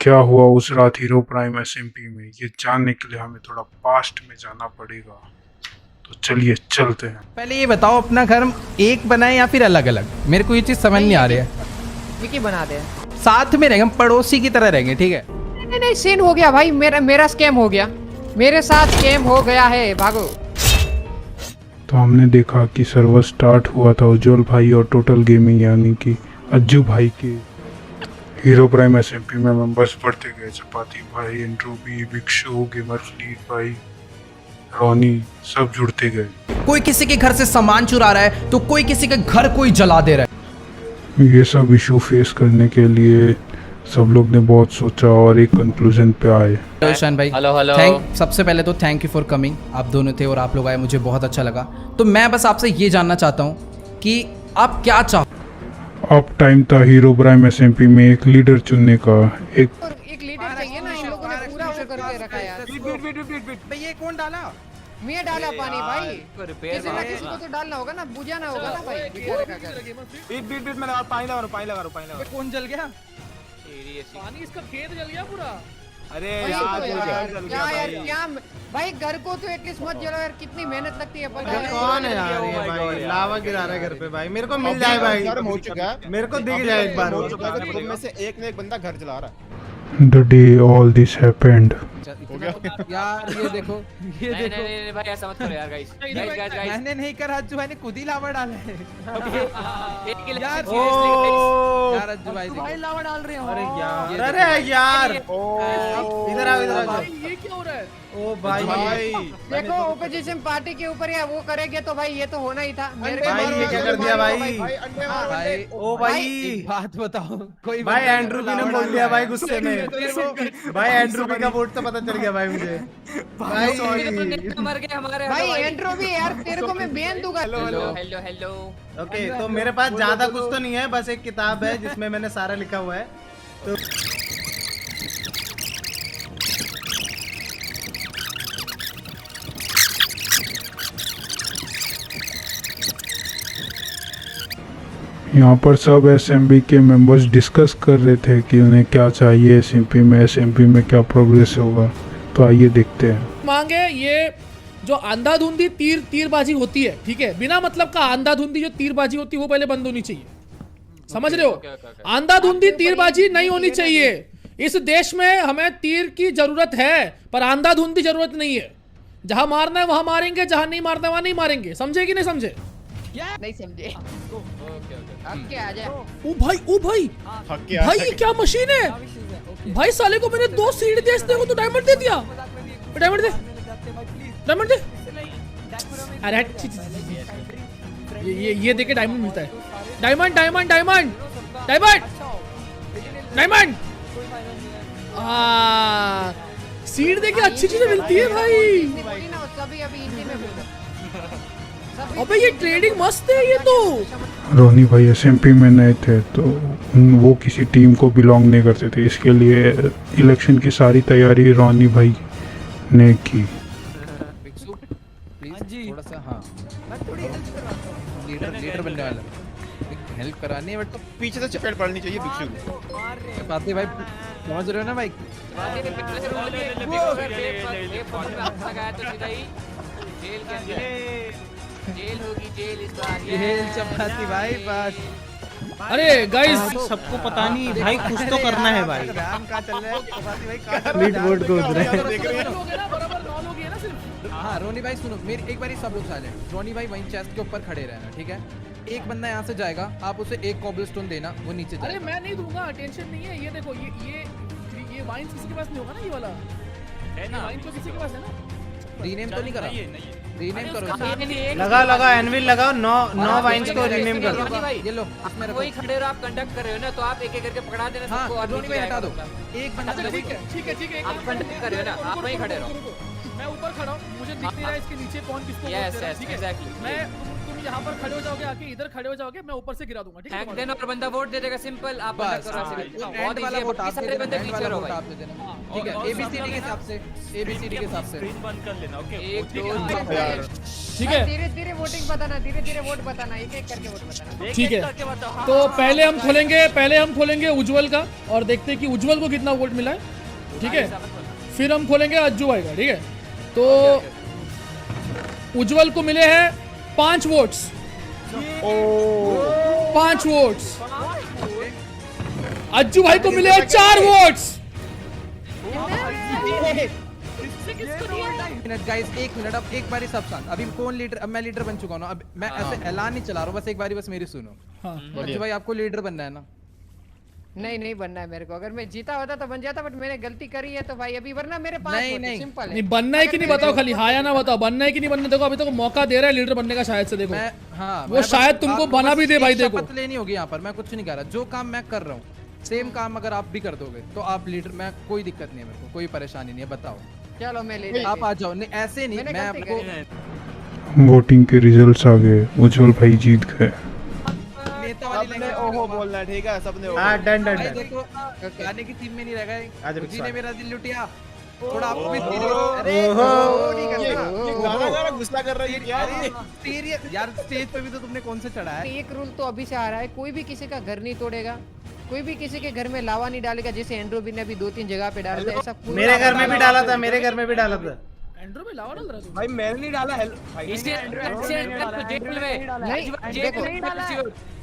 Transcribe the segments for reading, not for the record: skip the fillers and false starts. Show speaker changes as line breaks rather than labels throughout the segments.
क्या हुआ उस रात हीरो प्राइम एसएमपी में, ये जानने के लिए हमें थोड़ा पास्ट में जाना पड़ेगा। तो चलिए चलते हैं।
पहले ये बताओ अपना घर एक बनाए या फिर अलग अलग, मेरे को ये चीज समझ नहीं आ रही है।
एक ही बना दे।
साथ में रहेंगे, हम पड़ोसी की तरह रहेंगे, ठीक है।
नहीं नहीं सीन हो गया भाई, मेरा स्कैम हो गया, मेरे साथ स्कैम हो गया है, भागो।
तो हमने देखा कि सर्वर स्टार्ट हुआ था उज्जवल भाई और टोटल गेमिंग यानी कि अज्जू भाई के हीरो प्राइम एसएमपी में मेंबर्स बढ़ते गए। चपाती भाई, एंड्रूबी, भिक्षु, गेमर फ्लीट भाई, रोनी सब जुड़ते गए।
कोई किसी के घर से सामान चुरा रहा है तो कोई किसी के घर कोई जला दे रहा है।
ये सब इशू फेस करने के लिए सब लोग ने बहुत सोचा और एक कंक्लूजन पे आए।
ईशान भाई,
हेलो।
सबसे पहले तो थैंक यू फॉर कमिंग। आप दोनों थे और आप लोग आए, मुझे बहुत अच्छा लगा। तो मैं बस आपसे ये जानना चाहता हूँ कि आप क्या चाहते।
अब टाइम था हीरो प्राइम एसएमपी में एक लीडर चुनने का।
एक लीडर चाहिए ना, इन लोगों ने पूरा वो करके रखा यार।
ये कौन डाला?
मैं डाला पानी भाई, किसी ना किसी को तो डालना होगा ना, बुझाना होगा ना भाई।
बीट में लगा, पानी लगा रहा।
कौन जल गया?
पानी इसका खेत जल गया पूरा। अरे
यार क्या भाई, घर को तो एटलीस्ट मत जलाओ यार, कितनी मेहनत लगती है पता है।
कौन है यार ये भाई, लावा गिरा रहा है घर पे भाई। मेरे को मिल जाए भाई,
हो चुका है,
मेरे को दिख जाए एक बार।
हो चुका है। तुम में से एक ने एक बंदा घर चला रहा है।
The day all this happened.
यार ये देखो, ये देखो।
नहीं भाई ऐसा मत करो यार गाइस।
मैंने नहीं करा, अज्जू भाई ने खुद ही लावा डाला है।
यार
यार अज्जू भाई
भाई लावा डाल रहे हो।
अरे यार इधर आओ, इधर आओ।
ये क्या हो रहा है?
ओ भाई
देखो ओपोजिशन पार्टी के ऊपर या वो करेंगे तो भाई ये तो होना ही था। मेरे
भाई ये क्या कर दिया भाई?
भाई
ओ भाई
एक बात बताओ, कोई
भाई एंड्रू भी ने बोल दिया भाई गुस्से में। भाई एंड्रू भी का वोट तो पता चल गया भाई मुझे। भाई
मर गए हमारे
भाई एंड्रो भी यार, तेरे को मैं बैन दूंगा।
हेलो।
ओके, तो मेरे पास ज्यादा कुछ तो नहीं है, बस एक किताब है जिसमें मैंने सारा लिखा हुआ है। तो
यहाँ पर सब एसएमबी के मेंबर्स डिस्कस कर रहे थे कि उन्हें क्या चाहिए एसएमपी में क्या प्रोग्रेस होगा। तो आइए देखते हैं।
मांगे ये जो अंधाधुंधी तीरबाजी होती है, ठीक है, बिना मतलब का अंधाधुंधी जो तीरबाजी होती है वो पहले बंद होनी चाहिए। समझ रहे हो? अंधाधुंधी तीरबाजी नहीं होनी चाहिए। इस देश में हमें तीर की जरूरत है पर अंधाधुंधी जरूरत नहीं है। जहां मारना है वहां मारेंगे, जहां नहीं मारना है वहां नहीं मारेंगे। समझे कि नहीं समझे?
नहीं समझे। अब क्या आ जाए।
ओ भाई भाई ये क्या मशीन है भाई? साले को मैंने 2 सीढ़ी दे इसने को तो डायमंड दे दिया। डायमंड दे। अरे ये देखे डायमंड मिलता है। डायमंड। सीड देके अच्छी चीजें मिलती है भाई। अबे ये ट्रेडिंग मस्त है ये तो।
रोनी भाई एसएमपी में नए थे तो वो किसी टीम को बिलोंग नहीं करते थे, इसके लिए इलेक्शन की सारी तैयारी रोनी भाई ने की।
थोड़ा सा, हाँ लीडर बनने वाला, हेल्प करानी है। बट तो
पीछे से चपेट पड़नी चाहिए भिक्षु।
बातें भाई समझ रहे हो ना भाई?
जेल होगी, जेल इस बार।
जेल चपाती भाई बस।
अरे गाइस
सबको पता नहीं भाई, कुछ तो करना है भाई।
काम का चल रहा है चपाती भाई का।
लीड बोर्ड को उधर है।
हाँ रोनी भाई सुनो मेरी एक बार सब लोग साइलेंट। रोनी भाई वहीं चेस्ट के ऊपर खड़े रहना, ठीक है? एक बंदा यहाँ से जाएगा, आप उसे एक कॉबलस्टोन देना, वो नीचे
अरे
जाएगा।
मैं नहीं दूंगा, टेंशन नहीं है। ये देखो ये वाइन किसी के पास नहीं होगा ना, ये वाला है ना? वाइन तो किसी के पास है ना?
रीनेम तो नहीं करा? रीनेम करो इसे।
लगा एनविल लगाओ। 9 वाइन्स को रीनेम कर दो।
ये लो इसमें रखो।
कोई खड़े हो, आप कंडक्ट कर रहे हो ना, तो आप एक करके पकड़ा देना सबको।
हाँ
और
रोनी भाई हटा दो। एक बंदा
ठीक है
आप कंडक्ट कर रहे हो ना, आप वहीं खड़े रहो।
मैं ऊपर खड़ा हूँ, मुझे दिख नहीं रहा है इसके नीचे कौन किसको वोट
Yes,
दे रहा है,
yes,
ठीक है?
exactly.
मैं तुम यहाँ पर खड़े हो जाओगे, आके इधर खड़े हो जाओगे, मैं ऊपर से गिरा दूंगा, ठीक है?
हैंक देना और बंदा वोट दे देगा, सिंपल। आप बंदा
बस
करो ऐसे भी। बहुत
एंड वाला
इजी है,
वोट आप
सारे
दे
बंदे
देना, एंड
पीछे
वाला
रहो
वोट
भाई।
आप दे देना, ठीक है? एबीसीडी के हिसाब से, एबीसीडी के हिसाब से।
एक दो
ठीक है,
धीरे धीरे वोटिंग बताना, धीरे धीरे वोट बताना, एक एक करके वोट बताना।
ठीक है। तो पहले हम खोलेंगे उज्जवल का और देखते हैं कि उज्जवल को कितना वोट मिला है, ठीक है? फिर हम खोलेंगे अज्जू भाई का, ठीक है? तो उज्जवल को मिले हैं 5 वोट्स, 5 वोट्स। अज्जू भाई को मिले हैं 4 वोट्स।
मिनट गाइस, 1 मिनट, अब एक बारी सब शांत। अभी कौन लीडर? अब मैं लीडर बन चुका हूँ ना, अब मैं ऐसे ऐलान नहीं चला रहा हूँ, बस एक बारी बस मेरी सुनो।
हाँ।
अज्जू भाई आपको लीडर बनना है ना?
नहीं नहीं बनना है मेरे को, अगर मैं जीता होता तो बन जाता, बट मैंने गलती करी है तो भाई अभी, वरना मेरे पास
नहीं, नहीं।
सिंपल
नहीं
है।
बनना है कि नहीं बताओ, खाली हाँ या ना बताओ, बनना है कि नहीं बनना। देखो अभी तक मौका दे रहा है लीडर बनने का, शायद से देखो
मैं हाँ,
वो
मैं बस-
शायद तुमको
आपको
बना
बस
भी दे भाई,
एक
देखो।
शपथ लेनी होगी यहाँ पर, मैं कुछ नहीं कर रहा। जो काम मैं कर रहा हूँ सेम काम अगर आप भी कर दोगे तो आप लीडर, मैं कोई दिक्कत नहीं है, मेरे को कोई परेशानी नहीं है। बताओ,
चलो मैं ले
आप आ जाओ। नहीं ऐसे नहीं,
मैंने
मैं
गलती
आपको
वोटिंग के रिजल्ट्स आ गए, उज्जवल भाई जीत गए।
नेता वाली
सबने
लैंग्वेज
ओहो
में
बोलना है, ठीक है? सबने ओहो।
हाँ डन डन
भाई
डन।
देखो, गाने की टीम में नहीं रह गए,
आज
जी ने
भी
मेरा दिल लुटिया। थोड़ा आपको भी
ओहो।
अरे
ओहो।
वो नहीं
ये
करना।
गाना गा रहा, गुस्सा कर रही है क्या?
अरे सीरियस यार, स्टेज पे भी तो तुमने कौन से चढ़ा है?
एक रूल तो अभी से आ रहा है, कोई भी किसी का घर नहीं तोड़ेगा, कोई भी किसी के घर में लावा नहीं डालेगा, जैसे एंड्रो भी ने अभी 2-3 जगह पे डाला था, ऐसा कोई
मेरे घर में भी डाला था, मेरे घर में भी डाला था।
एंड्रो में लावा डाल रहा है
भाई मैंने नहीं डाला। हेलो भाई,
इसे जेल में
नहीं, देखो,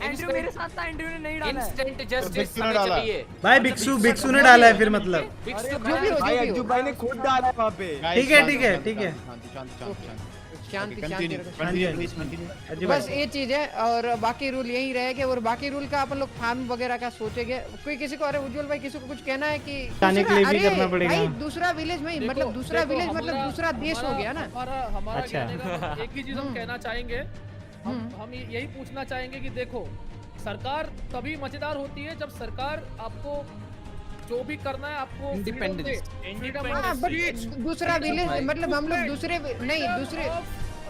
एंड्रू मेरे साथ था, एंड्रू ने नहीं डाला। इंस्टेंट जस्टिस
बिक्सू ने
हमें
डाला।
चाहिए।
भाई बिक्सू ने डाला है फिर, मतलब
बिक्सू
जो भी हो,
भाई
जो भी
अज्जू
हो।
भाई ने खुद डाला है वहाँ पे।
ठीक है, ठीक है, ठीक है।
शांति शांति
कंटिन्यू
रखो।
Continue please continue.
अज्जू
बस
भाई
ये चीज है, और बाकी रूल यही रहेगा। और बाकी रूल का अपन लोग फार्म वगैरह का सोचेंगे। कोई किसी को, अरे उज्जवल भाई किसी को कुछ कहना है कि
जाने के लिए भी
अरे
करना पड़ेगा।
भाई दूसरा विलेज में,
देखो,
मतलब दूसरा
देखो,
विलेज मतलब
हमारा-
दूसरा देश हो गया ना।
हमारा
अच्छा।
कहने का एक ही चीज हम कहना चाहेंगे, हम यही पूछना चाहेंगे कि देखो, सरकार तभी मजेदार होती है जब सरकार आपको जो भी करना है आपको
Independence.
हाँ, but दूसरा विलेज मतलब हम लोग दूसरे नहीं दूसरे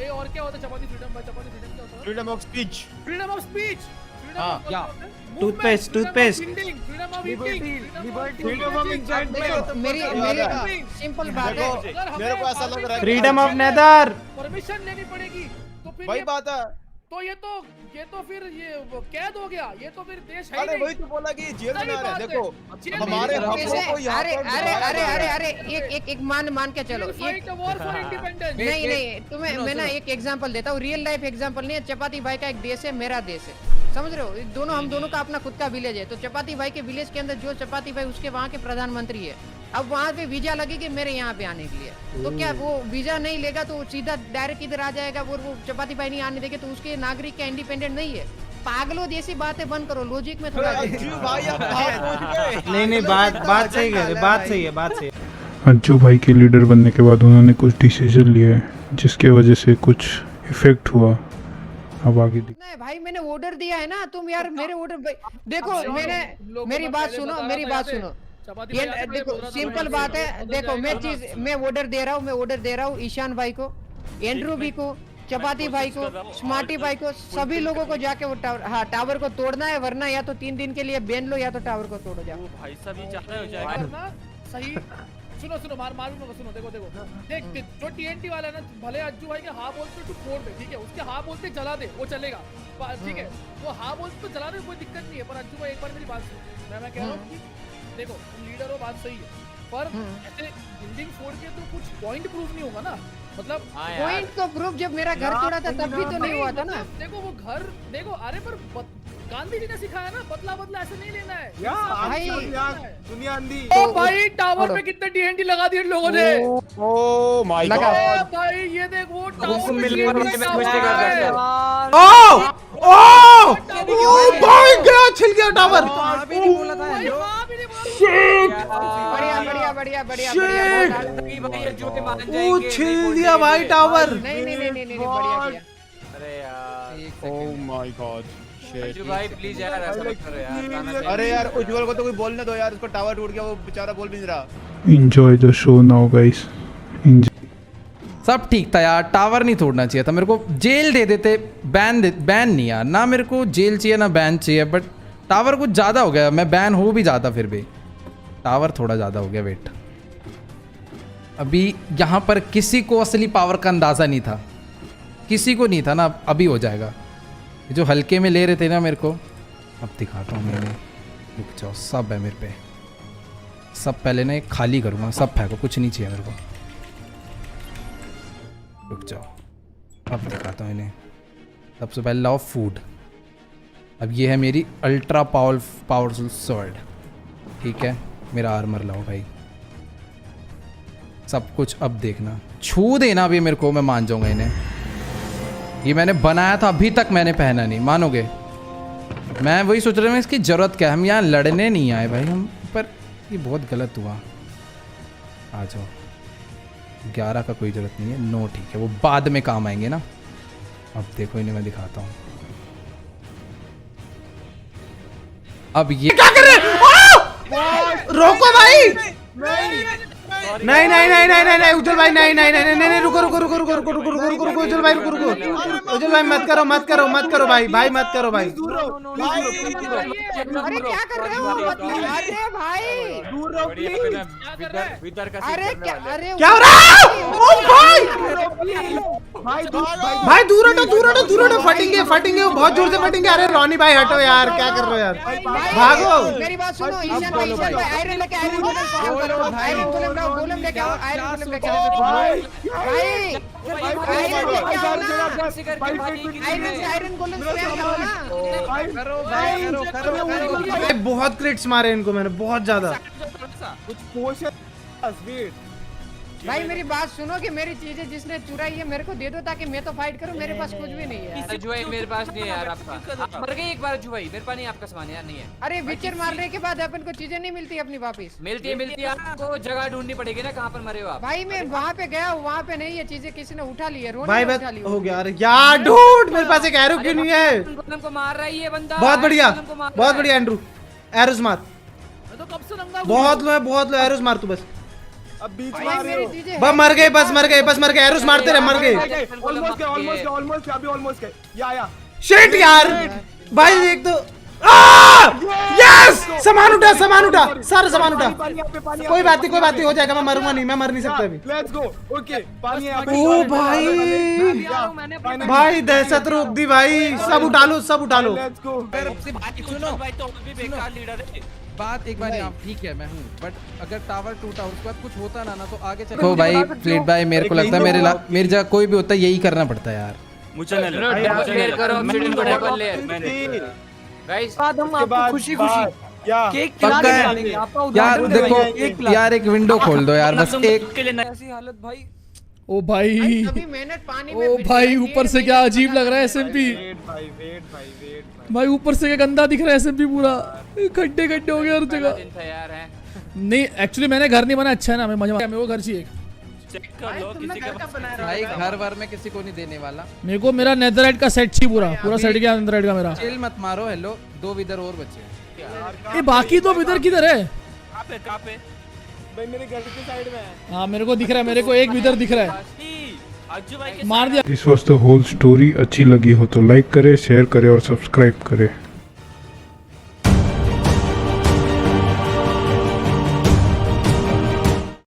ए और क्या होता है? चपाती फ्रीडम, चपाती फ्रीडम क्या होता है?
Freedom of speech.
Freedom of speech,
हाँ,
या।
Toothpaste, toothpaste.
Freedom of eating,
freedom of enjoyment.
देखो, मेरी सिंपल बात है।
मेरे को ऐसा लग रहा है
फ्रीडम ऑफ नेदर।
परमिशन लेनी पड़ेगी, तो फिर
वही
ये-
बात है।
तो ये तो फिर ये कैद हो गया, ये तो फिर देश है ही
अरे
नहीं।
वही तो बोला कि जेल
सही
बना रहे हैं।
बात है।
देखो
जेल
हमारे
में-
हकों को यहाँ
अरे
पर
अरे
दबाया
अरे
जा रहा
अरे
है।
अरे एक मान के चलो।
Fight a war for independence.
नहीं नहीं, तुम्हें
सुनो,
मैं ना
सुनो।
एक एग्जांपल देता हूँ, रियल लाइफ एग्जांपल नहीं है। चपाती भाई का एक देश है, मेरा देश है, समझ रहे हो? ये दोनों हम दोनों का अपना खुद का विलेज है। तो चपाती भाई के विलेज के अंदर जो चपाती भाई उसके वहाँ के प्रधानमंत्री है, अब वहाँ पे वीजा लगेगी मेरे यहाँ पे आने के लिए, तो क्या वो वीजा नहीं लेगा तो सीधा डायरेक्ट इधर आ जाएगा? और वो चपाती भाई नहीं आने देंगे तो उसके नागरिक का इंडिपेंडेंट नहीं है? पागलों जैसी बातें बंद करो, लॉजिक में थोड़ा
अज्जू भाई अब कहाँ पहुँच गए?
नहीं नहीं, बात सही कह रहे, बात सही है, बात सही है।
अज्जू भाई के लीडर बनने के बाद उन्होंने कुछ डिसीजन लिए जिसके वजह से कुछ इफेक्ट हुआ। अब आगे
नहीं भाई, मैंने ऑर्डर दिया है ना, तुम यार मेरे ऑर्डर देखो, मैंने मेरी बात सुनो, मेरी बात सुनो। ये देखो सिंपल बात है, देखो मैं ऑर्डर दे रहा हूँ, मैं ऑर्डर दे रहा हूँ ईशान भाई को, एंड्रू भी को, चपाती भाई को, स्मार्टी भाई को, सभी लोगों को जाके वो टावर, हाँ टावर को तोड़ना है, वरना या तो 3 दिन के लिए बैन लो या तो टावर को तोड़ो जाओ।
भाई साहब ये ज्यादा हो जाएगा।
सही। सुनो मार सुनो, देखो देख जो टीएनटी वाला है ना, भले अज्जू भाई के हाँ बोलते तू फोड़ दे, ठीक है, उसके हाँ बोलते जला दे, वो चलेगा, ठीक है, वो हाँ बोलते तो जला दे, कोई दिक्कत नहीं है। पर अज्जू भाई एक बार मेरी बात सुनो, मैं कह रहा हूँ कि देखो तुम लीडर हो, बात सही है, पर ऐसे बिल्डिंग फोड़ के तो कुछ पॉइंट प्रूव नहीं होगा ना, मतलब
पॉइंट तो प्रूफ जब मेरा घर तोड़ा था तब भी तो नहीं हुआ था ना।
देखो वो घर देखो, अरे पर गांधी जी ने सिखाया ना, बदला ऐसे नहीं लेना है
भाई
दुनिया अंधी।
ओ भाई टावर पे कितने टीएनटी लगा दिए इन लोगों ने।
ओ माय
लगा।
गॉड।
ओ भाई ये देख वो टावर
मिल
पे
गया,
TNT
मैं
लगा
कुछ नहीं
हुआ
कर
है।
सकता।
ओ भाई गया, छिल गया टावर।
वहाँ भी नहीं बोला था
भाई
हेलो।
वहाँ भी नहीं बोला।
बढ़िया बढ़िया बढ़िया बढ़िया बढ़िया, बहुत
नहीं भाई ये झूठे मान
ओ
जाएंगे।
छिल दिया भाई टावर।
नहीं नहीं नहीं नहीं नहीं, बढ़िया किया।
अरे यार
ओ माय गॉड।
अज्जू भाई प्लीज यार ऐसा मत करो यार, गाना सही
अरे
है।
यार उज्जवल को तो कोई बोलने दो यार, उसको टावर टूट गया, वो बेचारा बोल भी नहीं रहा।
enjoy the show now guys. Enjoy.
सब ठीक था यार, टावर नहीं तोड़ना चाहिए था, मेरे को जेल दे देते, बैन नहीं यार, ना मेरे को जेल चाहिए ना बैन चाहिए, बट टावर कुछ ज़्यादा हो गया, मैं बैन हो भी जाता फिर भी, टावर थोड़ा ज़्यादा हो गया। वेट, अभी यहाँ पर किसी को असली पावर का अंदाज़ा नहीं था, किसी को नहीं था ना, अभी हो जाएगा। जो हल्के में ले रहे थे ना मेरे को, अब दिखाता हूँ मैंने, रुक जाओ, सब है मेरे पे, सब पहले ना खाली करूँगा, सब फेंको, कुछ नहीं चाहिए मेरे को, रुक जाओ, अब दिखाता हूँ इन्हें। सबसे पहले लाओ फूड, अब ये है मेरी अल्ट्रा पावरफुल स्वॉर्ड, ठीक है, मेरा आर्मर लाओ भाई, सब कुछ अब देखना, छू देना अभी मेरे को, मैं मान जाऊंगा इन्हें। ये मैंने बनाया था, अभी तक मैंने पहना नहीं, मानोगे? मैं वही सोच रहा हूँ इसकी ज़रूरत क्या है, हम यहाँ लड़ने नहीं आए भाई हम, पर ये बहुत गलत हुआ। आ जाओ, 11 का कोई ज़रूरत नहीं है, 9 ठीक है, वो बाद में काम आएंगे ना। अब देखो इन्हें मैं दिखाता हूँ, अब ये
क्या कर रहे हो? रोको भाई, नहीं नहीं नहीं नहीं नहीं नहीं उज्जवल भाई, नहीं नहीं नहीं नहीं नहीं, रुको रुको रुको रुको रुको रुको रुको रुको रुको उज्जवल भाई, रुको रुको उज्जवल भाई, मत करो मत करो मत करो भाई, भाई मत करो भाई।
अरे क्या कर रहे हो? अरे भाई,
दूर रहो प्लीज।
अरे
क्या हो रहा है? ओ भाई
भाई
भाई दूर हटो दूर हटो दूर हटो, फटेंगे फटेंगे, वो बहुत जोर से फटेंगे। अरे रोनी भाई हटो यार, क्या कर रहे हो यार, भागो।
मेरी बात सुनो, ईशान भाई आयरन लेके, आयरन गोलम लाओ, गोलम लेके आओ, आयरन गोलम लेके आओ भाई, आयरन लेके आओ ना, आयरन गोलम लेके आओ ना।
करो भाई,
बहुत क्रिट्स मारे इनको मैंने, बहुत ज्यादा।
कुछ पोशन वेट
भाई मेरी बात सुनो कि मेरी चीजें जिसने चुराई है मेरे को दे दो, ताकि मैं तो फाइट करूं, मेरे पास कुछ भी नहीं है यार।
जुआई मेरे पास नहीं है यार, आपका आप मर गए एक बार जुआई, मेरे पास नहीं, आपका सामान यार नहीं है।
अरे विचर मारने के बाद अपन को चीजें नहीं मिलती अपनी वापिस।
मिलती है आपको, जगह ढूंढनी पड़ेगी ना, कहाँ पर मरे हो आप।
भाई मैं वहाँ पे गया, वहाँ पे नहीं है चीजें, किसी ने उठा ली है, रोनी
भाई
ने
बस
उठा ली
हो गया। अरे यार ढूंढ, मेरे पास एक एरो क्यों नहीं है?
गोलम को मार रहा है ये बंदा,
बहुत बढ़िया
गोलम को मार रहा
बहुत
है।
बढ़िया एंड्रू, एरोस मार,
मैं तो कब से नंगा
बहुत लो एरोस मार तू बस।
अब बीच में
भाई
आ रहे
मेरी
हो।
चीजें
बस मर गए बस मर गए बस मर गए, एरोस मारते रहे, मर गए।
ऑलमोस्ट अभी ऑलमोस्ट या
शिट यार भाई, देख तो यस, सामान उठा सारा सामान उठा। कोई बात नहीं हो जाएगा, मैं मरूंगा नहीं, मैं मर नहीं सकता अभी।
Let's go. ओके पानी है।
ओ भाई भाई दहशत रोक दी भाई, सब उठा लो
लेट्स गो।
सुनो भाई, तो भी बेकार लीडर है। बात एक बार आप ठीक है, मैं हूँ, बट अगर टावर टूटा उसके बाद कुछ होता ना तो आगे चल। तो भाई फ्लीट भाई, मेरे को लगता है मेरी जगह कोई भी होता है यही करना पड़ता है यार।
मुझे क्लियर करो, ऑक्सीजन को डबल ले गाइस।
हम आपको खुशी या
केक
पक्का है यार, देखो यार एक विंडो खोल दो यार, बस एक।
ऐसी हालत भाई,
ओ भाई,
अभी मेहनत पानी में
ओ भाई ऊपर से क्या अजीब लग रहा है एसएमपी
वेट
भाई, ऊपर से क्या गंदा दिख रहा है एसएमपी, पूरा खड्डे हो गए हर जगह।
दिन था यार है।
नहीं एक्चुअली मैंने घर नहीं बनाया, अच्छा है ना, मैं मजा मेरे को घर चाहिए।
चेक कर लो किसी के
भाई घर वर में किसी को नहीं देने वाला।
मेरे को मेरा नेदरलाइट का सेट चाहिए, पूरा सेट गया नेदरलाइट का मेरा।
चिल मत मारो। हेलो, 2 विदर और बचे।
ये बाकी तो इधर किधर है?
कहाँ पे
भाई मेरे घर के साइड में है।
हाँ मेरे को दिख रहा है, मेरे को एक विदर दिख रहा है,
अज्जू भाई के
मार दिया।
This was the whole story. अच्छी लगी हो तो लाइक करें, शेयर करें और सब्सक्राइब करें।